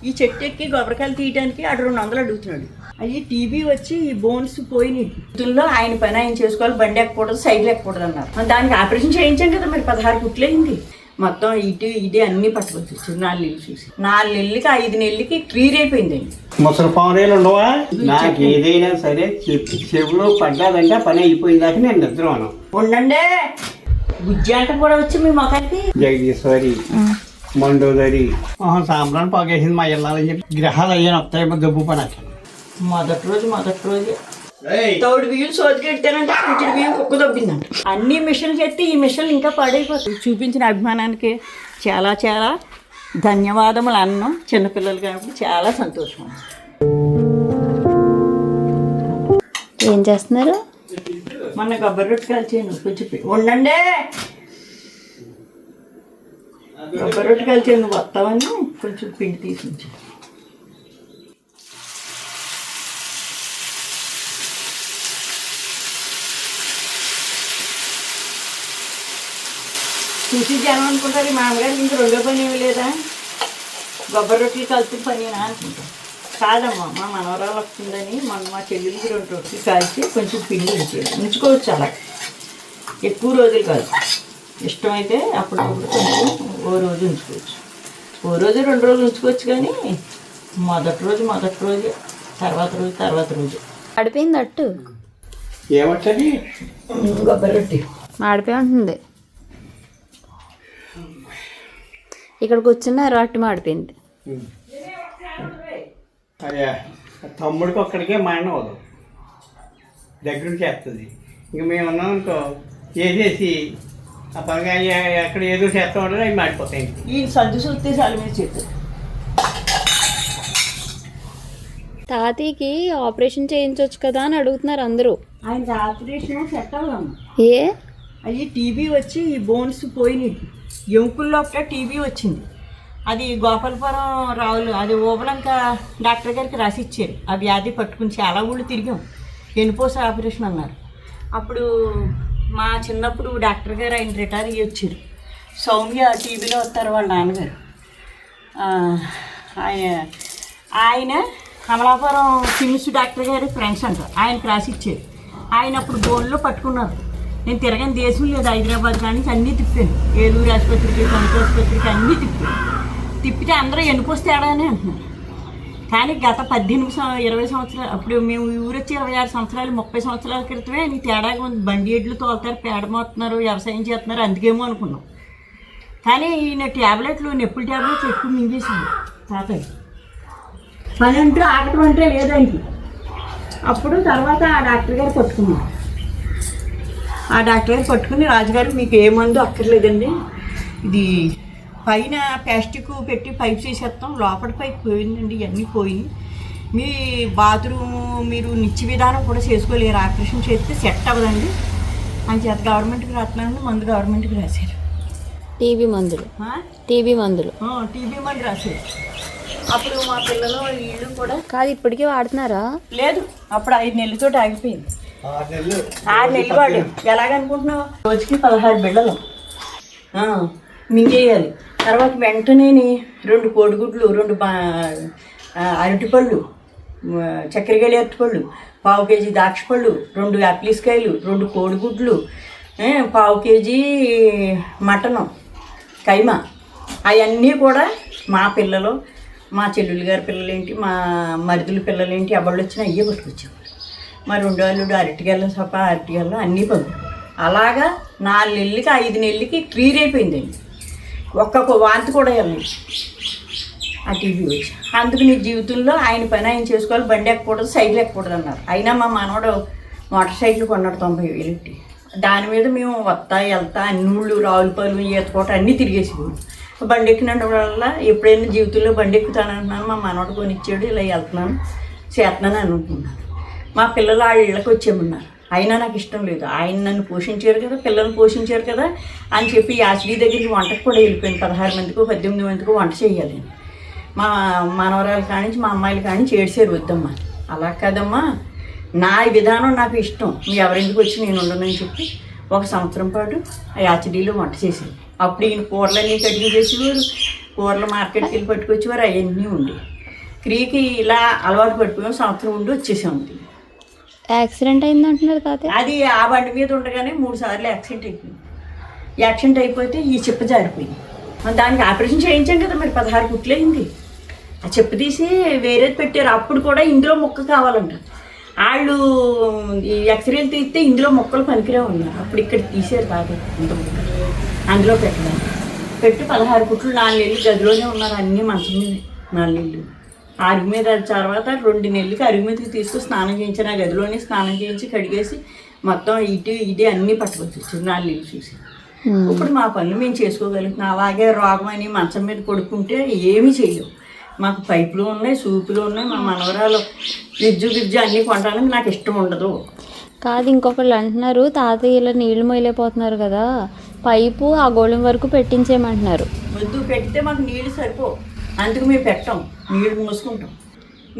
ఈ చెట్టు ఎక్కి కొబ్బరికాయలు తీయడానికి అటు 200 అడుగుతున్నాడు. అవి టీబీ వచ్చి ఈ బోన్స్ పోయినాయి. ఇందులో ఆయన పని ఆయన చేసుకోవాలి, బండి ఎక్కకూడదు, సైకిల్ ఎక్కకూడదు అన్నారు. దానికి ఆపరేషన్ చేయించాం కదా, మరి 16 కుట్లయింది. మొత్తం ఇటు ఇది అన్నీ పట్టుకొచ్చి 4 నెలలు చూసి 4 నెలలకి 5 నెలలకి క్లియర్ అయిపోయిందండి. ముసలి పావురేలు ఉండవా? నాకు ఏదైనా సరే చెవులో పడ్డాదంటే పని అయిపోయిందాక నేను నిద్రను ఉండండి. గుజ్జాంట కూడా వచ్చి మీ మొఖానికి జగదీశ్వరి మండోదరి సాంబ్రాన్ని పోగేసింది మా ఇళ్ళని చెప్పి గ్రహాలు అయ్యాను వస్తాయేమో దబ్బు పని. మొదటి రోజు తౌడు బియ్యం సోదికెట్టానంటే కొంచెం బియ్యం కుక్క దొబ్బిందంట. అన్ని మిషన్లు చేస్తే ఈ మిషన్లు ఇంకా పాడైపోతాయి. చూపించిన అభిమానానికి చాలా చాలా ధన్యవాదములు అన్నాం. చిన్నపిల్లలు కాబట్టి చాలా సంతోషం. ఏం చేస్తున్నారు? మొన్న కొబ్బరి రొట్టె కాల్చాను. కొంచెం ఉండండి. కొబ్బరి రొట్టె కాల్చాను, నువ్వు వస్తావని కొంచెం పిండి తీసుకుంటాను. చూసి జనం అనుకుంటారు ఈ మామగారికి ఇంక రెండో పని ఏమి లేదా, కొబ్బరి రొట్టెలు కలిసి పనినా అనుకుంటాం. కాదమ్మా, మా మనవరాలు వస్తుందని మొన్న మా చెల్లెలకి 2 రొట్టెలు కాల్చి కొంచెం పిండి ఉంచుకోవచ్చు. అలా ఎక్కువ రోజులు కాదు, ఇష్టమైతే అప్పుడప్పుడు కొంచెం ఓ రోజు ఉంచుకోవచ్చు. ఓ రోజు 2 రోజులు ఉంచుకోవచ్చు. కానీ మొదటి రోజు తర్వాత రోజు ఆడిపోయింది. అట్టు ఏమొచ్చది? కొబ్బరి రొట్టె మాడిపోయి ఉంటుంది. ఇక్కడ కూర్చున్నారు, అట్టు మాడిపోయింది. అదే తమ్ముడికి ఒక్కడికే మానవదు, దగ్గర చేస్తుంది. ఇంక మేము ఉన్నాం అనుకో చేసేసి ఆ పనిగా ఎక్కడ ఏదో చేస్తా ఉంటారో అవి మాడిపోతాయి. ఈ సర్దు చూస్తే చాలా మీద చెప్తారు. తాతయ్యకి ఆపరేషన్ చేయించవచ్చు కదా అని అడుగుతున్నారు అందరూ. ఆయనకి ఆపరేషన్ సెట్ అవ్వదమ్మా. ఏ అవి టీబీ వచ్చి ఈ బోన్స్ పోయినాయి. ఎముకల్లో ఒకటే టీబీ వచ్చింది. అది గోపాలపురం రావులు, అది ఓబలంక డాక్టర్ గారికి రాసి ఇచ్చారు. ఆ వ్యాధి పట్టుకుని చాలా ఊళ్ళు తిరిగాం. ఎన్నుపోస ఆపరేషన్ అన్నారు. అప్పుడు మా చిన్నప్పుడు డాక్టర్ గారు ఆయన రిటైర్ అయ్యి వచ్చారు. సౌమ్య టీబీలో వస్తారు వాళ్ళ నాన్నగారు. ఆయన కమలాపురం సిమ్స్ డాక్టర్ గారి ఫ్రెండ్స్ అంటారు. ఆయనకి రాసి ఇచ్చారు. ఆయన అప్పుడు బోన్లో పట్టుకున్నారు. నేను తిరగని దేశం లేదు, హైదరాబాద్ కానీ అన్నీ తిప్పాను. ఏలూరు ఆసుపత్రికి, కంటి ఆసుపత్రికి అన్నీ తిప్పితే అందరూ ఎన్నుకొస్తే తేడానే అంటున్నారు. కానీ గత 18-20 సంవత్సరాలు, అప్పుడు మేము ఊరు వచ్చి 26 సంవత్సరాలు 30 సంవత్సరాల క్రితమే నీ తేడాగా ఉంది. బండి ఎడ్లు తోలుతారు, పేడ మోస్తున్నారు, వ్యవసాయం చేస్తున్నారు, అందుకేమో అనుకున్నాం. కానీ ఈయన ట్యాబ్లెట్లు, నొప్పుల ట్యాబ్లెట్లు ఎక్కువ మింగేసింది తాతయ్య. పని అంటూ ఆగటం అంటే లేదానికి. అప్పుడు తర్వాత ఆ డాక్టర్ గారు పట్టుకున్నారు. ఆ డాక్టర్ గారు పట్టుకుని, రాజుగారు మీకు ఏ మందు అక్కర్లేదండి, ఇది పైన ప్లాస్టిక్ పెట్టి పైప్ చేసేస్తాం, లోపల పైప్ పోయిందండి, ఇవన్నీ పోయి మీ బాత్రూమ్ మీరు నిత్య విధానం కూడా చేసుకోలేరు, ఆపరేషన్ చేస్తే సెట్ అవ్వదండి అని చేత గవర్నమెంట్కి రాస్తున్నాను. మందు గవర్నమెంట్కి రాశారు. టీబీ మందులు టీబీ మందు రాశారు. అప్పుడు మా పిల్లలు వీళ్ళు కూడా కాదు, ఇప్పటికీ వాడుతున్నారా? లేదు, అప్పుడు 5 నెలలతో ఆగిపోయింది. 6 నెలలు వాడు. ఎలాగనుకుంటున్నావు? రోజుకి 16 బిళ్ళలు మింగేయాలి. తర్వాత వెంటనే 2 కోడిగుడ్లు, 2 అరటిపళ్ళు, చక్కెరగలి అరటిపళ్ళు, 1/2 కేజీ ద్రాక్షపళ్ళు, 2 యాపిల్స్కాయలు, 2 కోడిగుడ్లు, 1/2 కేజీ మటను కైమా. అవన్నీ కూడా మా పిల్లలు, మా చెల్లెలు గారి పిల్లలేంటి, మా మరిదుల పిల్లలేంటి, ఎవళ్ళు వచ్చినా అయ్యే పట్టుకొచ్చేవాళ్ళు. మా 2 అల్లుడు అరటిగెళ్ళ సప అరటిగెళ్ళ అన్నీ పంపి అలాగా 4 నెలలకి 5 నెలలకి క్లియర్ అయిపోయిందండి. ఒక్కొక్క వాంతి కూడా వెళ్ళింది ఆ టీబీ వచ్చి. అందుకు నీ జీవితంలో ఆయన పని ఆయన చేసుకోవాలి, బండి ఎక్కకూడదు, సైకిల్ ఎక్కకూడదు అన్నారు. అయినా మా మనవడు మోటార్ సైకిల్ కొన్నాడు 90,000. దాని మీద మేము వస్తా వెళ్తా అన్నూళ్ళు, రావులపాలు, ఈతకోట అన్నీ తిరిగేసేవాడు. బండి ఎక్కినందు వల్ల ఎప్పుడైనా జీవితంలో బండి ఎక్కుతానంటున్నాను, మా మనవడు కొనిచ్చాడు, ఇలా వెళ్తున్నాను చేస్తున్నాను అనుకుంటున్నాను. మా పిల్లలు ఆ ఇళ్ళకి వచ్చేమన్నారు. అయినా నాకు ఇష్టం లేదు. ఆయన నన్ను పోషించారు కదా, పిల్లల్ని పోషించారు కదా అని చెప్పి యాసిడీ దగ్గరికి వంటకు కూడా వెళ్ళిపోయింది. 16 మందికో 18 మందికో వంట చేయాలి. మా మనవరాలు కానించి మా అమ్మాయిలు కానించి ఏడ్చారు, వద్దమ్మా అలా కాదమ్మా, నా విధానం నాకు ఇష్టం, మీ ఎవరింటికి వచ్చి నేను ఉండనని చెప్పి 1 సంవత్సరం పాటు ఆ యాసిడీలో వంట చేశాను. అప్పుడు ఈయన కూరలన్నీ కటింగ్ చేసేవారు, కూరలు మార్కెట్కి వెళ్ళి పట్టుకొచ్చేవారు, అవన్నీ ఉండి క్రీకి ఇలా అలవాటు పడిపోయాం, సంవత్సరం ఉండి వచ్చేసాం. యాక్సిడెంట్ అయింది అంటున్నారు తాతయ్య. అది ఆ బండి మీద ఉండగానే 3 సార్లు యాక్సిడెంట్ అయిపోయింది. యాక్సిడెంట్ అయిపోతే ఈ చెప్పు జారిపోయింది. దానికి ఆపరేషన్ చేయించాం కదా, మరి 16 కుట్లు అయింది. ఆ చెప్పు తీసి వేరేది పెట్టారు. అప్పుడు కూడా ఇందులో ముక్క కావాలంట. వాళ్ళు ఈ ఎక్స్రేలు తీస్తే ఇందులో మొక్కలు పనికిరావు ఉన్నారు. అప్పుడు ఇక్కడ తీసారు కాదు, ఇంత ముక్క అందులో పెట్టడం పెట్టి 16 కుట్లు 4 నెలలు గదిలోనే ఉన్నారు. అన్నీ మంచం మీద 4 నెలలు. అరుగు మీద తర్వాత 2 నెలలకి అరుగు మీదకి తీసుకొని స్నానం చేయించాను. ఆ గదిలోనే స్నానం చేయించి కడిగేసి మొత్తం ఇటు ఇది అన్నీ పట్టుకొచ్చి 4 నెలలు చూసి. ఇప్పుడు మా పనులు మేము చేసుకోగలుగుతున్నాం. అలాగే రోగం అని మంచం మీద పడుకుంటే ఏమీ చేయలేవు. మాకు పైపులు ఉన్నాయి, సూపులు ఉన్నాయి. మా మనవరాలు గిజ్జు అన్నీ కొనడానికి నాకు ఇష్టం ఉండదు. కాదు, ఇంకొకళ్ళు అంటున్నారు తాతయ్య ఇలా నీళ్లు మొయలేకపోతున్నారు కదా, పైపు ఆ గోళం వరకు పెట్టించేయమంటున్నారు. వద్దు, పెడితే మాకు నీళ్ళు సరిపోవు. అందుకు మేము పెట్టాం, నీళ్ళు మూసుకుంటాం.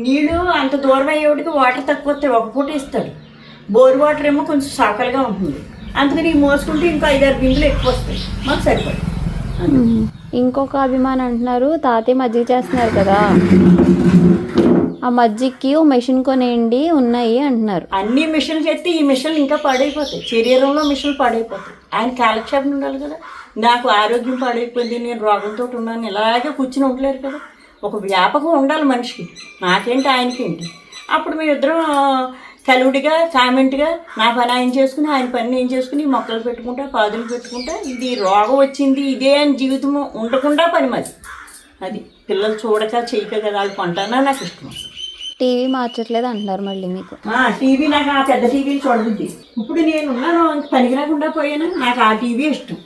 నీళ్ళు అంత దూరం అయ్యేవాడికి వాటర్ తక్కువ వస్తాయి, ఒక పూట ఇస్తాడు. బోర్ వాటర్ ఏమో కొంచెం సాకలుగా ఉంటుంది. అందుకని మోసుకుంటే ఇంకా 5-6 బిందులు ఎక్కువ వస్తాయి, మాకు సరిపడి. ఇంకొక అభిమానం అంటున్నారు తాతయ్య మజ్జిగ చేస్తున్నారు కదా, ఆ మజ్జిగకి ఓ మెషిన్ కొనేయండి ఉన్నాయి అంటున్నారు. అన్ని మిషన్లు చేస్తే ఈ మిషన్లు ఇంకా పాడైపోతాయి. శరీరంలో మిషన్లు పాడైపోతాయి. ఆయన కాలక్షేపం ఉండాలి కదా. నాకు ఆరోగ్యం పాడైపోయింది, నేను రోగంతో ఉన్నాను, ఇలాగే కూర్చుని ఉండలేరు కదా. ఒక వ్యాపకం ఉండాలి మనిషికి. నాకేంటి ఆయనకేంటి. అప్పుడు మేమిద్దరం కలువుడిగా కామెంట్గా నా పని ఆయన చేసుకుని ఆయన పని నేను చేసుకుని మొక్కలు పెట్టుకుంటా, పాదులు పెట్టుకుంటా. ఇది రోగం వచ్చింది ఇదే అని జీవితం ఉండకుండా పని మాది. అది పిల్లలు చూడక చేయక కదా వాళ్ళు కొంటానా నాకు ఇష్టం. టీవీ మార్చట్లేదు అంటున్నారు మళ్ళీ మీకు. టీవీ నాకు ఆ పెద్ద టీవీలు చూడబుద్ది. ఇప్పుడు నేను ఉన్నాను, పనికి రాకుండా పోయాను. నాకు ఆ టీవీ ఇష్టం.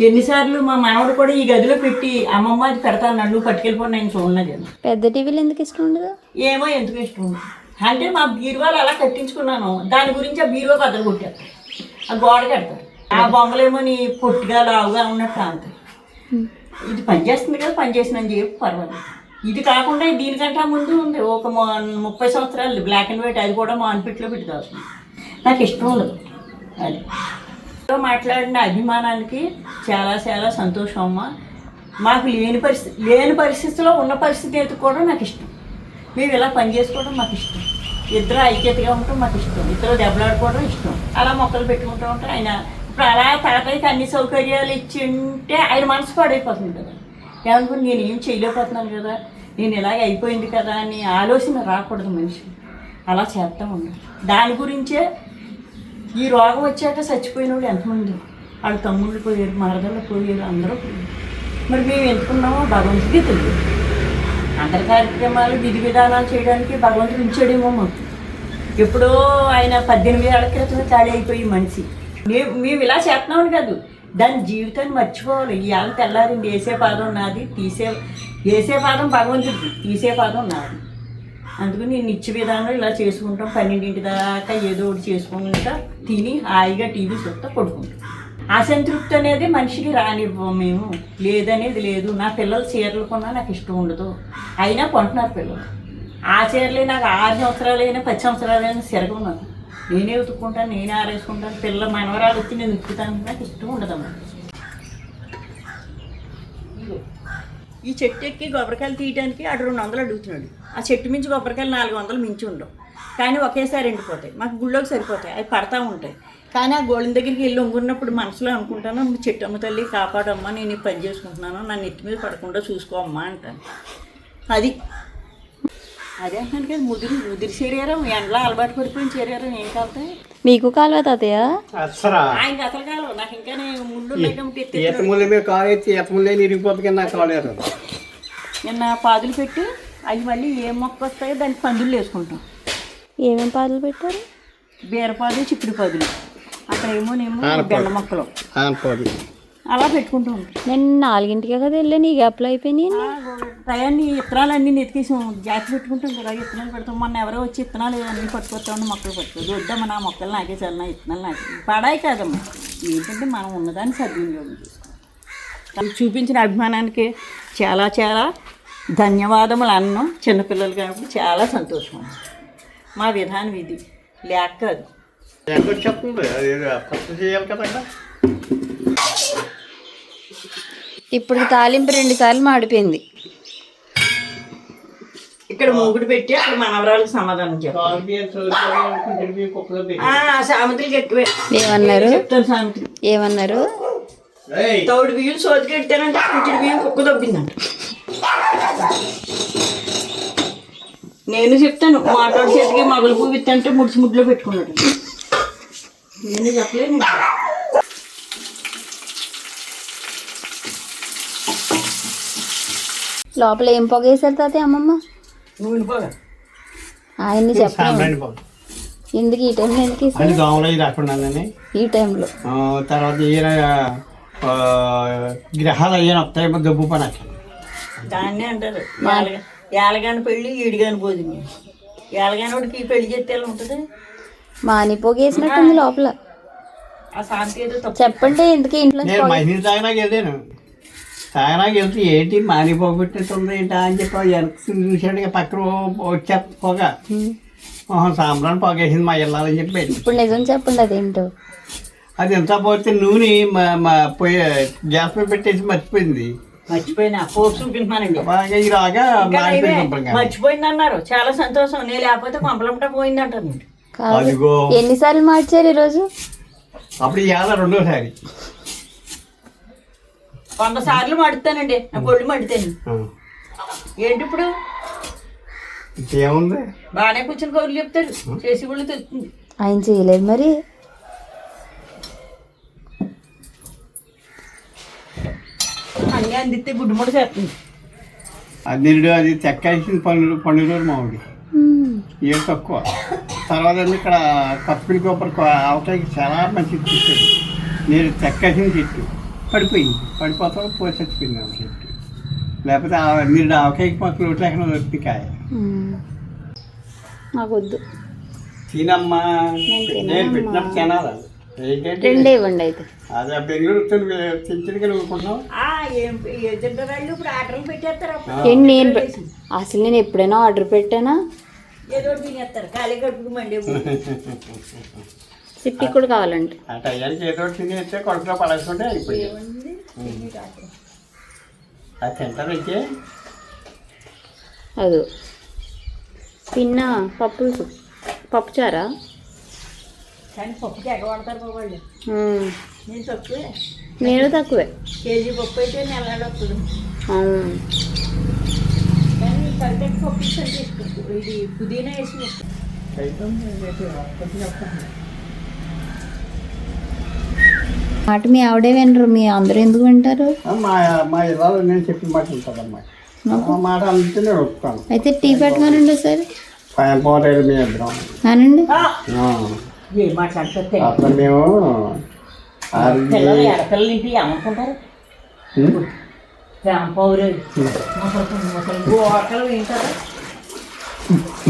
ఎన్నిసార్లు మా మనవడు కూడా ఈ గదిలో పెట్టి అమ్మమ్మ అది పెడతాను నన్ను పట్టుకెళ్ళిపోయి నేను చూడలేదు. పెద్ద టీవీలు ఎందుకు ఇష్టం ఉండదు? ఏమో ఎందుకు ఇష్టం ఉండదు అంటే మా బీరువాలు అలా కట్టించుకున్నాను. దాని గురించి ఆ బీరువా బద్దలు కొట్టారు, ఆ గోడ కడతారు. ఆ బొమ్మలేమో నీ పొట్టిగా లావుగా ఉన్నట్టు అంత. ఇది పనిచేస్తుంది కదా, పనిచేసిందని చెప్పి పర్వాలేదు. ఇది కాకుండా దీనికంటే ముందు ఉంది ఒక 30 సంవత్సరాలు బ్లాక్ అండ్ వైట్, అది కూడా మా అన్పిట్లో పెట్టి కావచ్చు. నాకు ఇష్టం ఉండదు. అది మాట్లాడిన అభిమానానికి చాలా చాలా సంతోషం అమ్మ. మాకు లేని పరిస్థితిలో ఉన్న పరిస్థితి ఎత్తుకోవడం నాకు ఇష్టం. మేము ఇలా పని చేసుకోవడం మాకు ఇష్టం. ఇద్దరు ఐక్యతగా ఉండటం మాకు ఇష్టం. ఇద్దరు దెబ్బలాడుకోవడం ఇష్టం. అలా మొక్కలు పెట్టుకుంటూ ఉంటే ఆయన ఇప్పుడు అలా తాతయ్యకి అన్ని సౌకర్యాలు ఇచ్చి ఉంటే ఆయన మనసు పాడైపోతుంది కదా. ఏమనుకుని నేను ఏం చేయలేకపోతున్నాను కదా, నేను ఇలాగ అయిపోయింది కదా అని ఆలోచన రాకూడదు మనిషి. అలా చేస్తూ ఉండాలి. దాని గురించే ఈ రోగం వచ్చాక చచ్చిపోయిన వాళ్ళు ఎంతమంది, వాళ్ళ తమ్ముళ్ళు పోయారు, మరదళ్ళు పోయారు, అందరూ పోయారు. మరి మేము ఎందుకున్నామో భగవంతుడికి తెలియదు. అందరి కార్యక్రమాలు విధి విధానాలు చేయడానికి భగవంతుడు ఉంచాడేమో మాకు. ఎప్పుడో ఆయన 18 ఏళ్ల క్రితమే ఖాళీ అయిపోయి మనిషి. మేము ఇలా చేస్తున్నామని కాదు, దాని జీవితాన్ని మర్చిపోవాలి. ఇవాళ తెల్లారింది, వేసే పాదం నాది, వేసే పాదం భగవంతుడికి, తీసే పాదం నాది. అందుకని నేను నిత్య విధానం ఇలా చేసుకుంటాం. 12 దాకా ఏదో ఒకటి చేసుకుంటా, తిని హాయిగా టీవీ చూస్తా పడుకుంటాం. అసంతృప్తి అనేది మనిషికి రానివ్వం మేము. లేదనేది లేదు. నా పిల్లలు చీరలు కొన్నా నాకు ఇష్టం ఉండదు, అయినా కొంటున్నారు పిల్లలు. ఆ చీరలే నాకు 6 సంవత్సరాలైనా 10 సంవత్సరాలైనా సిరగం నాకు. నేనే ఉతుక్కుంటాను, నేనే ఆరేసుకుంటాను. పిల్లల మనవరాలు వచ్చి నేను ఉతుకుతాను, నాకు ఇష్టం ఉండదమ్మా. ఈ చెట్టు ఎక్కి కొబ్బరికాయలు తీయడానికి అటు 200 అడుగుతున్నాడు. ఆ చెట్టు మించి కొబ్బరికాయలు 400 మించి ఉండవు, కానీ ఒకేసారి ఎండిపోతాయి. మాకు గుళ్ళోకి సరిపోతాయి, అవి పడతా ఉంటాయి. కానీ ఆ గోళం దగ్గరికి వెళ్ళి వంగున్నప్పుడు మనసులో అనుకుంటాను, చెట్టమ్మ తల్లి కాపాడమ్మా, నేను పని చేసుకుంటున్నాను, నన్ను ఎత్తి మీద పడకుండా చూసుకోమ్మా అంటాను. అది అదే అంటున్నాను కదా, ముదిరి శరీరం ఎండలో అలవాటు పడిపోయిన శరీరం ఏం కాలుతాయి. మీకు కాలువ తాతయ్య? ఆయనకి అసలు కాలం. నాకు ఇంకా ముందు నిన్న పాదులు పెట్టి అవి మళ్ళీ ఏం మొక్క వస్తాయో దానికి పందులు వేసుకుంటాం. ఏమేం పాదులు పెట్టారు? బీరపాదులు, చిక్కుడు పాదులు, అక్కడేమో బెండ మొక్కలు అలా పెట్టుకుంటూ ఉంటాం. నేను 4ంటికే కదా వెళ్ళాను, ఈ గ్యాప్లో అయిపోయినాయి. టయాన్ని విత్తనాలు అన్నీ ఎతికేసాం, జాతి పెట్టుకుంటాం కదా, విత్తనాలు పెడతాం. మొన్న ఎవరో వచ్చి విత్తనాలు అన్నీ పట్టుకొస్తామని మొక్కలు పట్టుకోదు. వద్దమ్మా నా మొక్కలు నాకే చల్లనా, విత్తనాలు నాకే పడాయి కాదమ్మా. ఏంటంటే మనం ఉన్నదాన్ని సద్వినియోగం చేసుకోవాలి. చూపించిన అభిమానానికి చాలా చాలా ధన్యవాదములు అన్నాం. చిన్నపిల్లలు కాబట్టి చాలా సంతోషం. మా విధానం ఇది లేక కాదు. ఇప్పుడు తాలింపు 2 సార్లు మాడిపోయింది. ఇక్కడ మూగుడు పెట్టి అక్కడ మనవరాలకు సమాధానం సామెతలు ఎక్కువే. ఏమన్నారు చెప్తాను సామెతలు. ఏమన్నారు? తౌడు బియ్యం సోది కట్టానంటే కుంచెడు బియ్యం కుక్క దొబ్బిందంట. నేను చెప్తాను మాట్లాడి చేతికి మగలు పువ్వు ఇత్తంటే ముడిచి ముడ్లో పెట్టుకున్నాడు. నేను చెప్పలేను. లోపల ఏం పొగ వేసారు తాతయ్య అమ్మమ్మ? నూనె పొగ. ఆయన్ని చెప్పండి ఎందుకు ఈ టైంలో ఎందుకు వేసారు? దోమలు అవి రాకుండా ఈ టైంలో తర్వాత గ్రహాలు అయ్యాను వస్తాయేమో దబ్బు పని దాన్నే అంటారు ఏలగాని పెళ్ళి ఈడిగాని భోజనం. ఏలగాని వాడికి పెళ్లి చేస్తే ఎలా ఉంటుంది? మాని పొగ వేసినట్టుంది లోపల. ఆ శాంతి ఏదో తప్పు. చెప్పండి ఎందుకు ఇంట్లో నేను మహిళ తాగినాకి వెళ్ళాను. తాగినాకి వెళ్తే ఏంటి మాని పోగొట్టినట్టుంది ఏంటా అని చెప్పి వెనక్కి చూసాడు. పక్కన వచ్చా పొగ సాంబ్రాన్ని పొగ వేసింది మా వెళ్ళాలని చెప్పి. ఇప్పుడు నిజం చెప్పండి అదేంటో. అది ఎంత పోతే నూనె పోయి గ్యాస్ మీద పెట్టేసి మర్చిపోయింది. మర్చిపోయినా ఫోర్స్ చూపించానండి. బాగా ఈ రాగా మర్చిపోయింది అన్నారు. చాలా సంతోషం. నేను లేకపోతే కొంపలంట పోయింది అంటారు. అదిగో ఎన్నిసార్లు మార్చారు ఈరోజు? అప్పుడు ఇవాళ రెండోసారి 100 సార్లు మడుతానండి. నా కొళ్ళు మడితాను. ఏంటి ఇప్పుడు ఏముంది బాగానే కూర్చొని కౌలు చెప్తారు. చేసి కూడా తెలుస్తుంది. ఆయన చేయలేదు మరి. అన్నీ అందిస్తే గుడ్డు ముడ చేస్తుంది. అన్నిడు అది చెక్కేసిన పండుగ మామిడి ఏం తక్కువ. తర్వాత ఇక్కడ కప్పిలి కొబ్బరి ఆవకాయకి చాలా మంచి చెట్టు. నేను చెక్కేసిన చెట్టు పడిపోతాడు పోయి చచ్చిపోయింది ఆ చెట్టు. లేకపోతే మీరు ఆవకాయకి మాకు రోడ్లు లేకుండా దొరికి కాయ నాకు వద్దు. తినమ్మా నేను పెట్టినప్పుడు తినాలి. రెండే ఇవ్వండి అయితే. అదే బెంగళూరు తింటుగా ఊరుకుంటున్నావు. ఇప్పుడు ఆర్డర్లు పెట్టేస్తారు. ఏంటి నేను అసలు నేను ఎప్పుడైనా ఆర్డర్ పెట్టానా? ఏదో తినేస్తారు. ఖాళీ కడుపుకు మండే సిప్పి కూడా కావాలంటే ఆ టైంకి ఏదో తినేస్తే కొడుకులో పడేసుకుంటే అయిపోయింది. అది తింటారు అయితే అదో పిన్న పప్పుచారా. కానీ పప్పుకి ఎగబడతారు వాళ్ళు. నేను తక్కువే. నేను తక్కువే. కేజీ పప్పు అయితే నెలలు వస్తుంది. కానీ కలిపి పప్పు ఇష్టం తీసుకుంటు. ఇది పుదీనా వేసి మాట మీ ఆవిడే వినరు. మీ అందరూ ఎందుకు వింటారు? మా ఇవాళ నేను చెప్పిన మాట ఉంటుందమ్మా. మాట అందుకే నేను ఒప్పుతాను. అయితే టీ పెట్టమనండి సరే. పోలేదు మీ ఇద్దరం అనండి. మాట్లాడుతుంది. అట్లా మేము పిల్లలు ఎడపిల్లలు ఇంటి ఏమనుకుంటారు?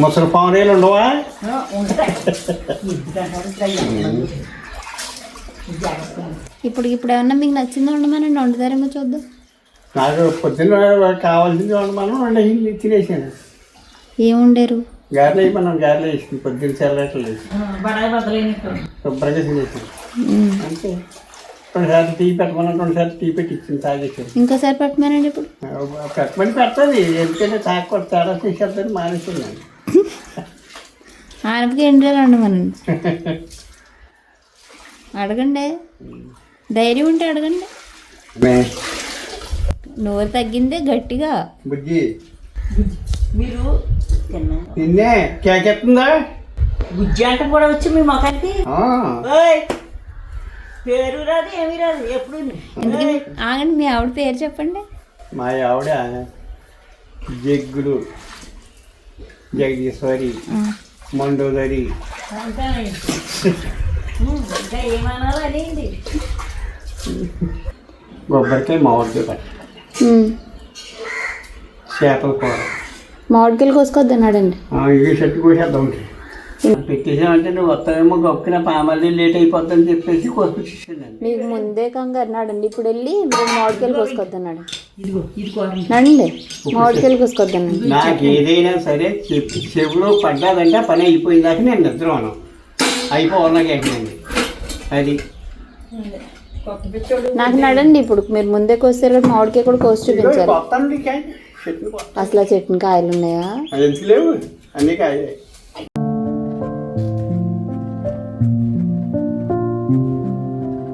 ముసలి పావునేలు ఉండవా? ఇప్పుడు ఏమన్నా మీకు నచ్చిందో ఉండమనండి. వండుతారేమో చూద్దాం. నాకు పొద్దున్న కావాల్సింది ఉండమని వండి తినేసాను. ఏం వండారు? గారెలు వేయమన్నాను. గారెలు వేసింది పొద్దున్న చల్లట్లు వేసి శుభ్రంగా తినేసాను. అంతే. 2 సార్లు టీ పెట్టమన్నా 2 సార్లు టీ పెట్టి ఇచ్చింది తాగేసాను. ఇంకోసారి పెట్టమనండి. ఇప్పుడు పెట్టమని పెడుతుంది. ఎందుకంటే తాగకూడదు తేడా తీసేద్దని మానేస్తున్నాను. ఆయనకి ఎన్ని రోజులు వండమనండి. అడగండి. ధైర్యం ఉంటే అడగండి. నోరు తగ్గిందే గట్టిగా. బుజ్జి మీరు నిన్నే కేకెత్తుందా? బుజ్జి అంటే కూడా వచ్చి మీ మొఖానికి పేరు రాదు ఏమీ రాదు. ఎప్పుడు ఆగండి. మీ ఆవిడ పేరు చెప్పండి. మా ఆవిడ జగ్గులు జగదీశ్వరి మండోదరి. ఇంకా ఏమనాలో అనేది. కొబ్బరికాయ మామిడికాయ పట్ట చేపల కూర మామిడికాయలు కోసుకొద్దన్నాడండి. ఇవి చెట్టు కోసేద్దాం పెట్టేసామంటే నువ్వు వస్తావేమో గొప్పకిన మళ్ళీ లేట్ అయిపోద్దని చెప్పేసి కోసుకొచ్చేసానండి. మీకు ముందే కంగారున్నాడండి. ఇప్పుడు వెళ్ళి మీరు మామిడికాయలు కోసుకొద్దన్నాడు. నండి మామిడికాయలు కోసుకొద్దన్నాడు. నాకు ఏదైనా సరే చెవులో పడ్డాదంటే పని అయిపోయిందాక నేను నిద్రను అయిపోవాలండి. అది నాకు నడండి. ఇప్పుడు మీరు ముందే కోస్తారు కదా మామిడికాయ కూడా కోసి చూపించారు. చెట్లు అసలు ఆ చెట్టుని కాయలు ఉన్నాయా? అది ఎందుకు లేవు అన్నీ కాయలే.